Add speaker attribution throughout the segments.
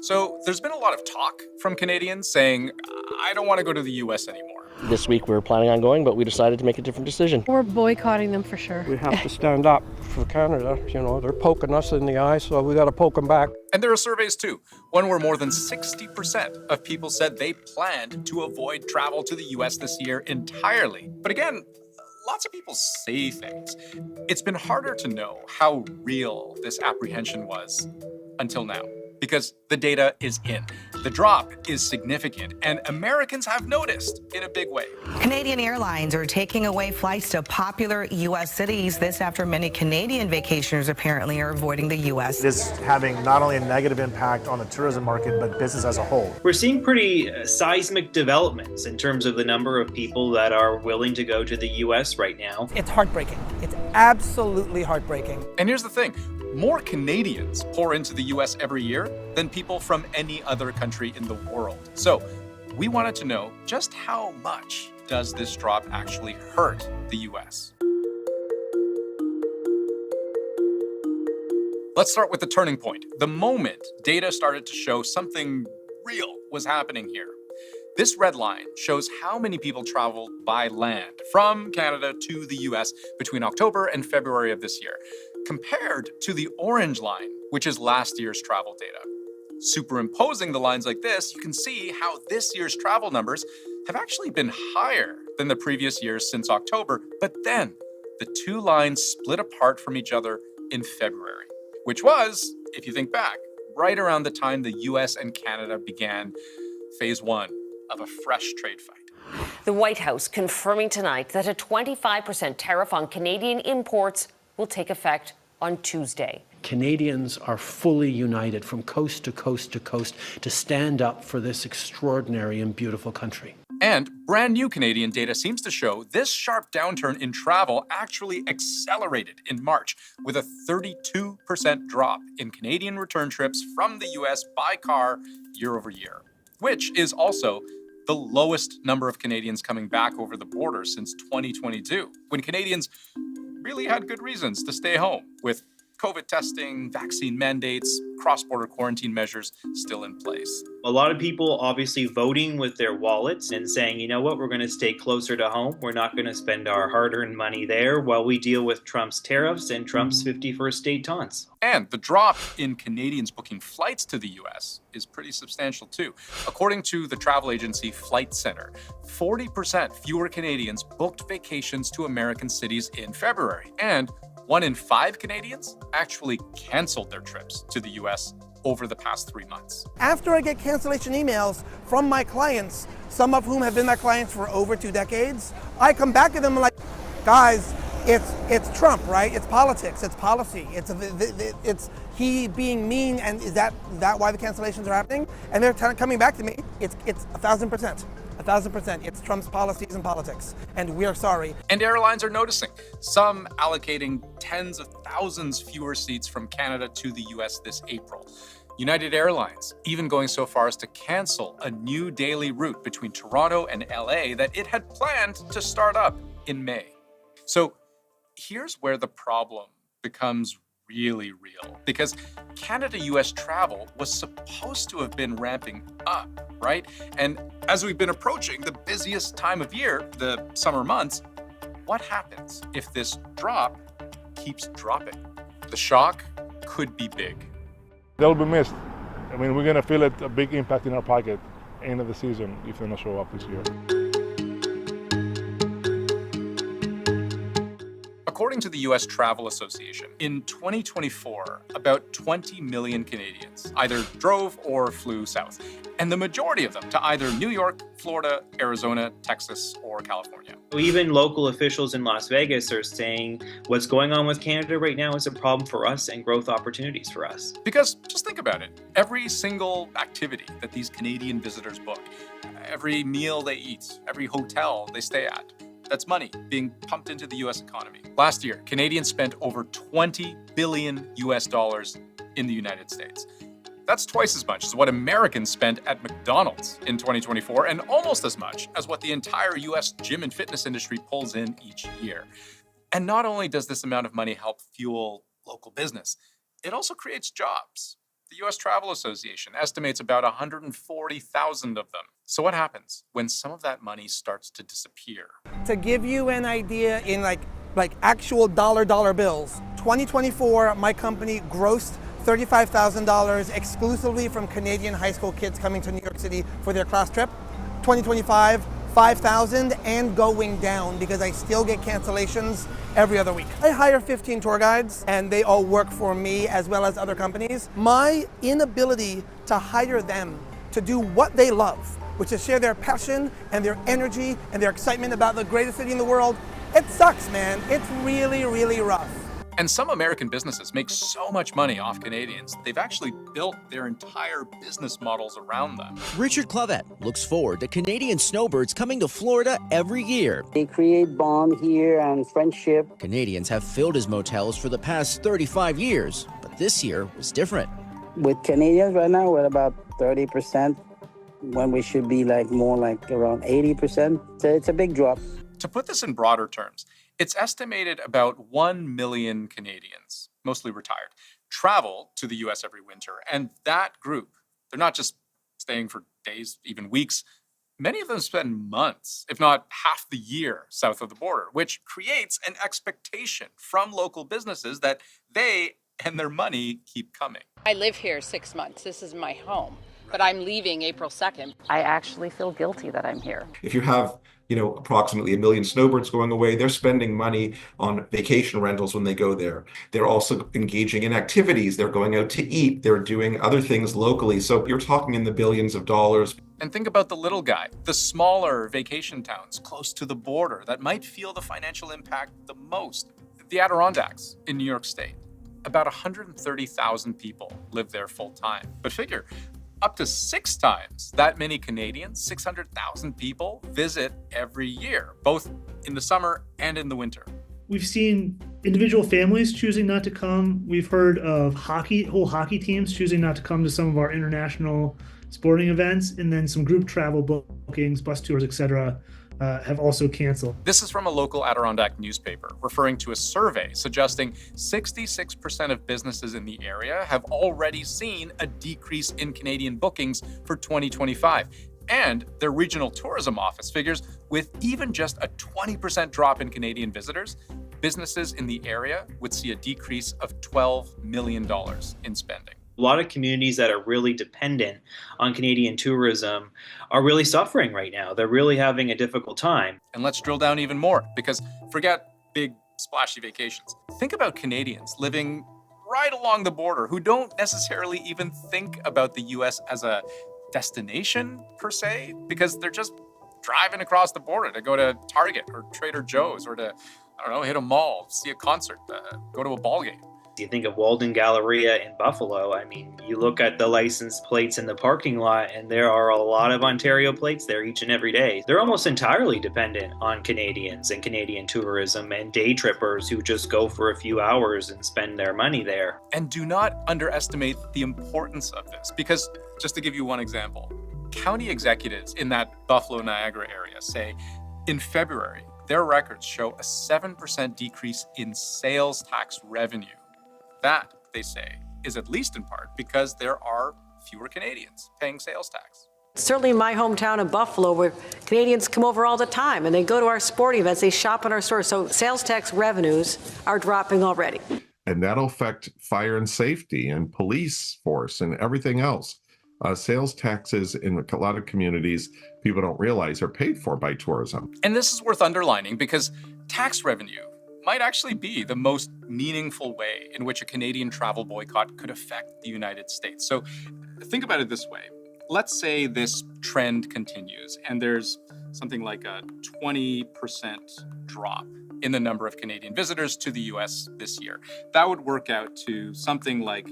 Speaker 1: So there's been a lot of talk from Canadians saying, I don't want to go to the US anymore.
Speaker 2: This week we were planning on going, but we decided to make a different decision.
Speaker 3: We're boycotting them for sure.
Speaker 4: We have to stand up for Canada. You know, they're poking us in the eye, so we got to poke them back.
Speaker 1: And there are surveys too, one where more than 60% of people said they planned to avoid travel to the US this year entirely. But again, lots of people say things. It's been harder to know how real this apprehension was until now, because the data is in. The drop is significant, and Americans have noticed in a big way.
Speaker 5: Canadian airlines are taking away flights to popular U.S. cities. This after many Canadian vacationers apparently are avoiding the U.S.
Speaker 6: It is having not only a negative impact on the tourism market, but business as a whole.
Speaker 7: We're seeing pretty seismic developments in terms of the number of people that are willing to go to the U.S. right now.
Speaker 8: It's heartbreaking. It's absolutely heartbreaking.
Speaker 1: And here's the thing. More Canadians pour into the US every year than people from any other country in the world. So we wanted to know just how much does this drop actually hurt the US? Let's start with the turning point. The moment data started to show something real was happening here. This red line shows how many people traveled by land from Canada to the US between October and February of this year, compared to the orange line, which is last year's travel data. Superimposing the lines like this, you can see how this year's travel numbers have actually been higher than the previous years since October, but then the two lines split apart from each other in February, which was, if you think back, right around the time the US and Canada began phase one of a fresh trade fight.
Speaker 9: The White House confirming tonight that a 25% tariff on Canadian imports will take effect on Tuesday.
Speaker 10: Canadians are fully united from coast to coast to coast to stand up for this extraordinary and beautiful country.
Speaker 1: And brand new Canadian data seems to show this sharp downturn in travel actually accelerated in March, with a 32% drop in Canadian return trips from the US by car year over year, which is also the lowest number of Canadians coming back over the border since 2022, when Canadians really had good reasons to stay home, with COVID testing, vaccine mandates, cross-border quarantine measures still in place.
Speaker 7: A lot of people obviously voting with their wallets and saying, you know what, we're going to stay closer to home. We're not going to spend our hard-earned money there while we deal with Trump's tariffs and Trump's 51st détente.
Speaker 1: And the drop in Canadians booking flights to the US is pretty substantial too. According to the travel agency Flight Center, 40% fewer Canadians booked vacations to American cities in February, and 1 in 5 Canadians actually canceled their trips to the US over the past 3 months.
Speaker 8: After I get cancellation emails from my clients, some of whom have been my clients for over 2 decades, I come back to them and like, guys, it's Trump, right? It's politics, it's policy, it's he being mean, and is that why the cancellations are happening? And they're coming back to me, it's 1,000%. 1,000%. It's Trump's policies and politics, and we are sorry.
Speaker 1: And airlines are noticing, some allocating tens of thousands fewer seats from Canada to the US this April. United Airlines even going so far as to cancel a new daily route between Toronto and LA that it had planned to start up in May. So here's where the problem becomes really real, because Canada-US travel was supposed to have been ramping up, right? And as we've been approaching the busiest time of year, the summer months, what happens if this drop keeps dropping? The shock could be big.
Speaker 11: They'll be missed. I mean, we're going to feel it, a big impact in our pocket end of the season if they don't show up this year.
Speaker 1: According to the U.S. Travel Association, in 2024, about 20 million Canadians either drove or flew south, and the majority of them to either New York, Florida, Arizona, Texas, or California.
Speaker 7: Even local officials in Las Vegas are saying what's going on with Canada right now is a problem for us and growth opportunities for us.
Speaker 1: Because just think about it. Every single activity that these Canadian visitors book, every meal they eat, every hotel they stay at, that's money being pumped into the U.S. economy. Last year, Canadians spent over $20 billion in the United States. That's twice as much as what Americans spent at McDonald's in 2024, and almost as much as what the entire U.S. gym and fitness industry pulls in each year. And not only does this amount of money help fuel local business, it also creates jobs. The U.S. Travel Association estimates about 140,000 of them. So what happens when some of that money starts to disappear?
Speaker 8: To give you an idea in like actual dollar bills, 2024, my company grossed $35,000 exclusively from Canadian high school kids coming to New York City for their class trip. 2025, 5,000 and going down because I still get cancellations every other week. I hire 15 tour guides and they all work for me as well as other companies. My inability to hire them to do what they love, which is share their passion and their energy and their excitement about the greatest city in the world, it sucks, man. It's really, really rough.
Speaker 1: And some American businesses make so much money off Canadians, they've actually built their entire business models around them.
Speaker 12: Richard Clavet looks forward to Canadian snowbirds coming to Florida every year.
Speaker 13: They create bond here and friendship.
Speaker 12: Canadians have filled his motels for the past 35 years, but this year was different.
Speaker 13: With Canadians right now, we're about 30%, when we should be more like around 80%. So it's a big drop.
Speaker 1: To put this in broader terms, it's estimated about 1 million Canadians, mostly retired, travel to the U.S. every winter. And that group, they're not just staying for days, even weeks. Many of them spend months, if not half the year, south of the border, which creates an expectation from local businesses that they and their money keep coming.
Speaker 14: I live here 6 months. This is my home, but I'm leaving April 2nd. I actually feel guilty that I'm here.
Speaker 15: If you have approximately 1 million snowbirds going away, they're spending money on vacation rentals when they go there. They're also engaging in activities. They're going out to eat. They're doing other things locally. So you're talking in the billions of dollars.
Speaker 1: And think about the little guy, the smaller vacation towns close to the border that might feel the financial impact the most. The Adirondacks in New York State. About 130,000 people live there full time. But figure, up to 6 times that many Canadians, 600,000 people, visit every year, both in the summer and in the winter.
Speaker 16: We've seen individual families choosing not to come. We've heard of whole hockey teams choosing not to come to some of our international sporting events, and then some group travel bookings, bus tours, etc., have also canceled.
Speaker 1: This is from a local Adirondack newspaper, referring to a survey suggesting 66% of businesses in the area have already seen a decrease in Canadian bookings for 2025. And their regional tourism office figures with even just a 20% drop in Canadian visitors, businesses in the area would see a decrease of $12 million in spending.
Speaker 7: A lot of communities that are really dependent on Canadian tourism are really suffering right now. They're really having a difficult time.
Speaker 1: And let's drill down even more, because forget big splashy vacations. Think about Canadians living right along the border who don't necessarily even think about the US as a destination per se, because they're just driving across the border to go to Target or Trader Joe's or to, hit a mall, see a concert, go to a ball game.
Speaker 7: You think of Walden Galleria in Buffalo. I mean, you look at the license plates in the parking lot, and there are a lot of Ontario plates there each and every day. They're almost entirely dependent on Canadians and Canadian tourism and day trippers who just go for a few hours and spend their money there.
Speaker 1: And do not underestimate the importance of this, because just to give you one example, county executives in that Buffalo Niagara area say in February, their records show a 7% decrease in sales tax revenue. That, they say, is at least in part because there are fewer Canadians paying sales tax.
Speaker 3: Certainly in my hometown of Buffalo, where Canadians come over all the time and they go to our sporting events, they shop in our stores. So sales tax revenues are dropping already.
Speaker 17: And that'll affect fire and safety and police force and everything else. Sales taxes in a lot of communities, people don't realize, are paid for by tourism.
Speaker 1: And this is worth underlining because tax revenue might actually be the most meaningful way in which a Canadian travel boycott could affect the United States. So think about it this way. Let's say this trend continues and there's something like a 20% drop in the number of Canadian visitors to the US this year. That would work out to something like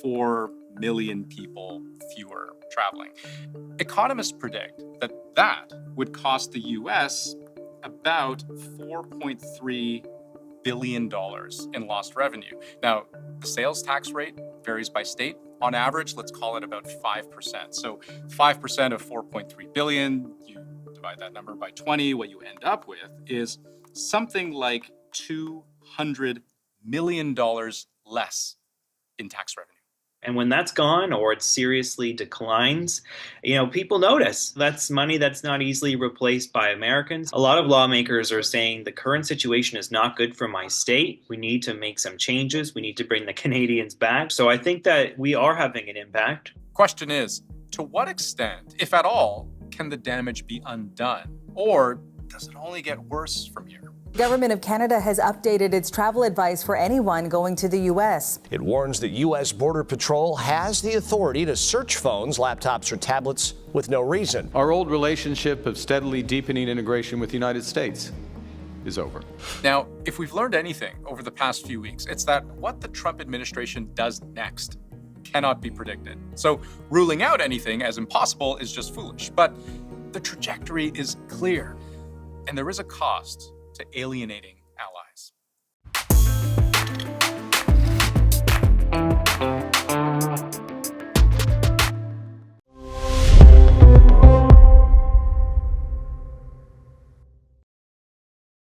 Speaker 1: 4 million people fewer traveling. Economists predict that would cost the US about $4.3 billion in lost revenue. Now, the sales tax rate varies by state. On average, let's call it about 5%. So 5% of 4.3 billion, you divide that number by 20, what you end up with is something like $200 million less in tax revenue.
Speaker 7: And when that's gone or it seriously declines, people notice. That's money that's not easily replaced by Americans. A lot of lawmakers are saying the current situation is not good for my state. We need to make some changes. We need to bring the Canadians back. So I think that we are having an impact.
Speaker 1: Question is, to what extent, if at all, can the damage be undone? Or does it only get worse from here?
Speaker 18: The Government of Canada has updated its travel advice for anyone going to the U.S.
Speaker 19: It warns that U.S. Border Patrol has the authority to search phones, laptops, or tablets with no reason.
Speaker 20: Our old relationship of steadily deepening integration with the United States is over.
Speaker 1: Now, if we've learned anything over the past few weeks, it's that what the Trump administration does next cannot be predicted. So ruling out anything as impossible is just foolish. But the trajectory is clear, and there is a cost to alienating